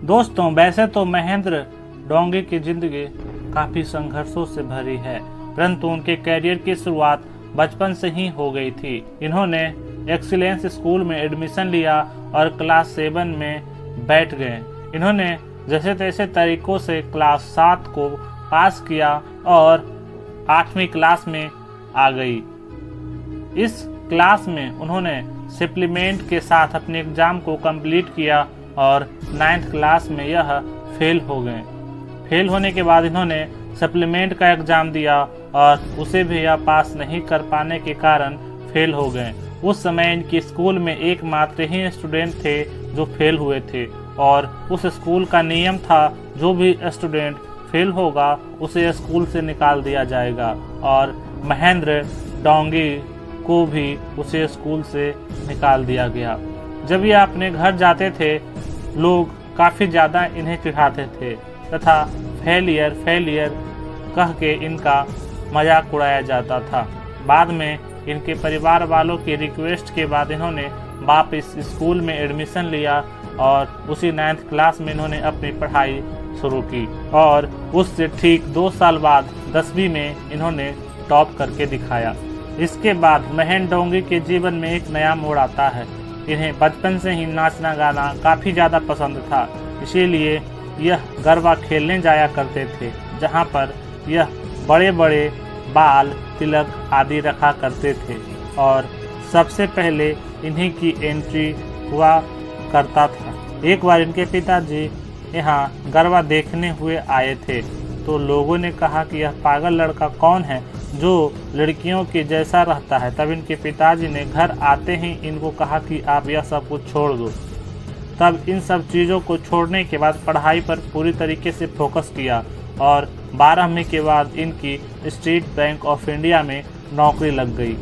दोस्तों, वैसे तो महेंद्र डोंगी की जिंदगी काफी संघर्षों से भरी है, परंतु उनके करियर की शुरुआत बचपन से ही हो गई थी। इन्होंने एक्सीलेंस स्कूल में एडमिशन लिया और क्लास 7 में बैठ गए। इन्होंने जैसे तैसे तरीकों से क्लास 7 को पास किया और 8वीं क्लास में आ गई। इस क्लास में उन्होंने सप्लीमेंट के साथ अपने एग्जाम को कंप्लीट किया और 9th क्लास में यह फेल हो गए। फेल होने के बाद इन्होंने सप्लीमेंट का एग्जाम दिया और उसे भी यह पास नहीं कर पाने के कारण फेल हो गए। उस समय इनके स्कूल में एकमात्र ही स्टूडेंट थे जो फेल हुए थे और उस स्कूल का नियम था जो भी स्टूडेंट फेल होगा उसे स्कूल से निकाल दिया जाएगा और महेंद्र डोंगी को भी उसे स्कूल से निकाल दिया गया। जब ये अपने घर जाते थे लोग काफ़ी ज़्यादा इन्हें चिढ़ाते थे तथा फेलियर कह के इनका मजाक उड़ाया जाता था। बाद में इनके परिवार वालों की रिक्वेस्ट के बाद इन्होंने वापस स्कूल में एडमिशन लिया और उसी 9th क्लास में इन्होंने अपनी पढ़ाई शुरू की और उससे ठीक 2 साल बाद 10वीं में इन्होंने टॉप करके दिखाया। इसके बाद महेंद्र डोंगी के जीवन में एक नया मोड़ आता है। इन्हें बचपन से ही नाचना गाना काफ़ी ज़्यादा पसंद था, इसीलिए यह गरबा खेलने जाया करते थे, जहां पर यह बड़े बड़े बाल तिलक आदि रखा करते थे और सबसे पहले इन्हीं की एंट्री हुआ करता था। एक बार इनके पिताजी यहाँ गरबा देखने हुए आए थे तो लोगों ने कहा कि यह पागल लड़का कौन है जो लड़कियों के जैसा रहता है। तब इनके पिताजी ने घर आते ही इनको कहा कि आप यह सब कुछ छोड़ दो। तब इन सब चीज़ों को छोड़ने के बाद पढ़ाई पर पूरी तरीके से फोकस किया और 12वीं के बाद इनकी स्टेट बैंक ऑफ इंडिया में नौकरी लग गई।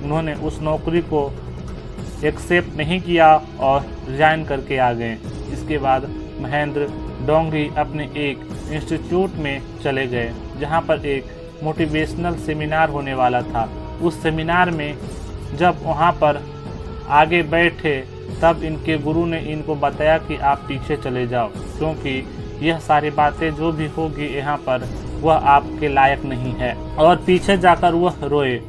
उन्होंने उस नौकरी को एक्सेप्ट नहीं किया और रिजाइन करके आ गए। इसके बाद महेंद्र डोंगी अपने एक इंस्टीट्यूट में चले गए जहां पर एक मोटिवेशनल सेमिनार होने वाला था। उस सेमिनार में जब वहां पर आगे बैठे तब इनके गुरु ने इनको बताया कि आप पीछे चले जाओ, क्योंकि यह सारी बातें जो भी होगी यहाँ पर वह आपके लायक नहीं है। और पीछे जाकर वह रोए।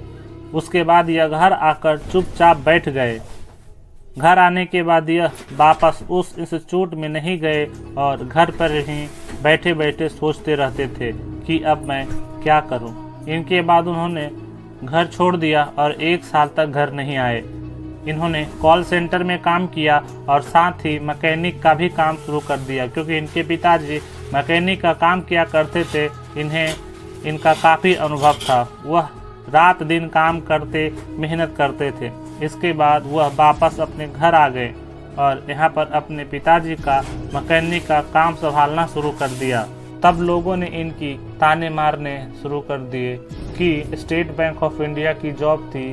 उसके बाद यह घर आकर चुपचाप बैठ गए। घर आने के बाद यह वापस उस इंस्टीट्यूट में नहीं गए और घर पर ही बैठे बैठे सोचते रहते थे कि अब मैं क्या करूं। इनके बाद उन्होंने घर छोड़ दिया और 1 साल तक घर नहीं आए। इन्होंने कॉल सेंटर में काम किया और साथ ही मैकेनिक का भी काम शुरू कर दिया, क्योंकि इनके पिताजी मैकेनिक का काम किया करते थे। इनका काफ़ी अनुभव था। वह रात दिन काम करते मेहनत करते थे। इसके बाद वह वापस अपने घर आ गए और यहाँ पर अपने पिताजी का मैकेनिक का काम संभालना शुरू कर दिया। तब लोगों ने इनकी ताने मारने शुरू कर दिए कि स्टेट बैंक ऑफ इंडिया की जॉब थी,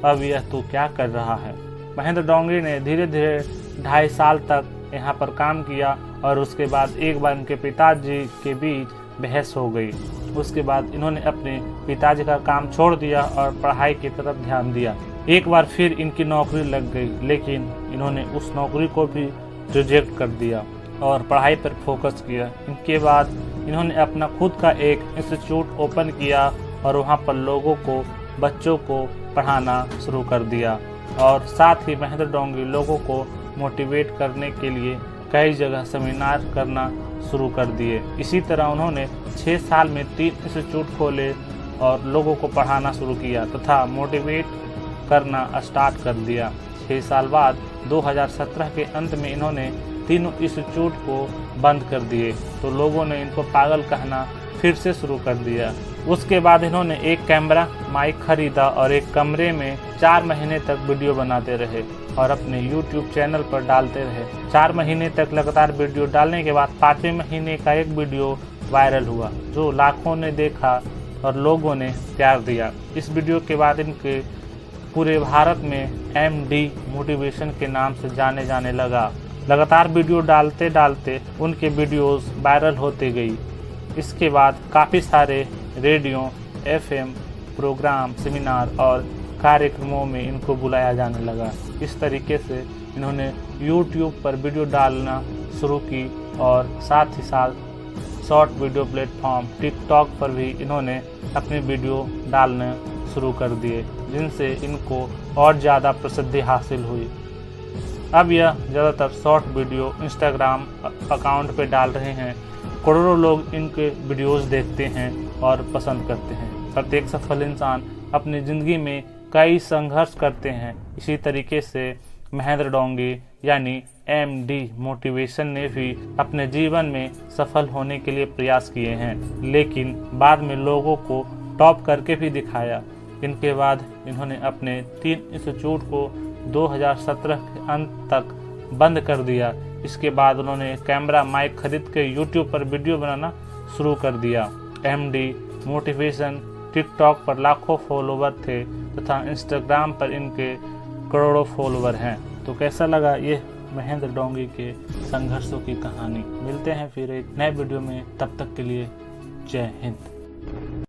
अब यह तो क्या कर रहा है। महेंद्र डोंगी ने धीरे धीरे 2.5 साल तक यहाँ पर काम किया और उसके बाद एक बार इनके पिताजी के बीच बहस हो गई। उसके बाद इन्होंने अपने पिताजी का काम छोड़ दिया और पढ़ाई की तरफ ध्यान दिया। एक बार फिर इनकी नौकरी लग गई, लेकिन इन्होंने उस नौकरी को भी रिजेक्ट कर दिया और पढ़ाई पर फोकस किया। इनके बाद इन्होंने अपना खुद का एक इंस्टीट्यूट ओपन किया और वहाँ पर लोगों को, बच्चों को पढ़ाना शुरू कर दिया और साथ ही महेंद्र डोंगी लोगों को मोटिवेट करने के लिए कई जगह सेमिनार करना शुरू कर दिए। इसी तरह उन्होंने 6 साल में 3 इंस्टीट्यूट खोले और लोगों को पढ़ाना शुरू किया तथा मोटिवेट करना स्टार्ट कर दिया। 6 साल बाद 2017 के अंत में इन्होंने तीनों इंस्टीट्यूट को बंद कर दिए तो लोगों ने इनको पागल कहना फिर से शुरू कर दिया। उसके बाद इन्होंने एक कैमरा माइक खरीदा और एक कमरे में 4 महीने तक वीडियो बनाते रहे और अपने YouTube चैनल पर डालते रहे। 4 महीने तक लगातार वीडियो डालने के बाद 5वें महीने का एक वीडियो वायरल हुआ जो लाखों ने देखा और लोगों ने प्यार दिया। इस वीडियो के बाद इनके पूरे भारत में MD मोटिवेशन के नाम से जाने जाने लगा। लगातार वीडियो डालते डालते उनके वीडियोस वायरल होते गई। इसके बाद काफ़ी सारे रेडियो, FM प्रोग्राम, सेमिनार और कार्यक्रमों में इनको बुलाया जाने लगा। इस तरीके से इन्होंने YouTube पर वीडियो डालना शुरू की और साथ ही साथ शॉर्ट वीडियो प्लेटफॉर्म टिकटॉक पर भी इन्होंने अपनी वीडियो डालने शुरू कर दिए, जिनसे इनको और ज़्यादा प्रसिद्धि हासिल हुई। अब यह ज़्यादातर शॉर्ट वीडियो इंस्टाग्राम अकाउंट पे डाल रहे हैं। करोड़ों लोग इनके वीडियोस देखते हैं और पसंद करते हैं। प्रत्येक सफल इंसान अपनी ज़िंदगी में कई संघर्ष करते हैं। इसी तरीके से महेंद्र डोंगे यानी MD मोटिवेशन ने भी अपने जीवन में सफल होने के लिए प्रयास किए हैं, लेकिन बाद में लोगों को टॉप करके भी दिखाया। इनके बाद इन्होंने अपने 3 इंस्टीट्यूट को 2017 के अंत तक बंद कर दिया। इसके बाद उन्होंने कैमरा माइक खरीद के YouTube पर वीडियो बनाना शुरू कर दिया। MD मोटिवेशन टिकटॉक पर लाखों फॉलोवर थे तथा इंस्टाग्राम पर इनके करोड़ों फॉलोवर हैं। तो कैसा लगा ये महेंद्र डोंगे के संघर्षों की कहानी। मिलते हैं फिर एक नए वीडियो में, तब तक के लिए जय हिंद।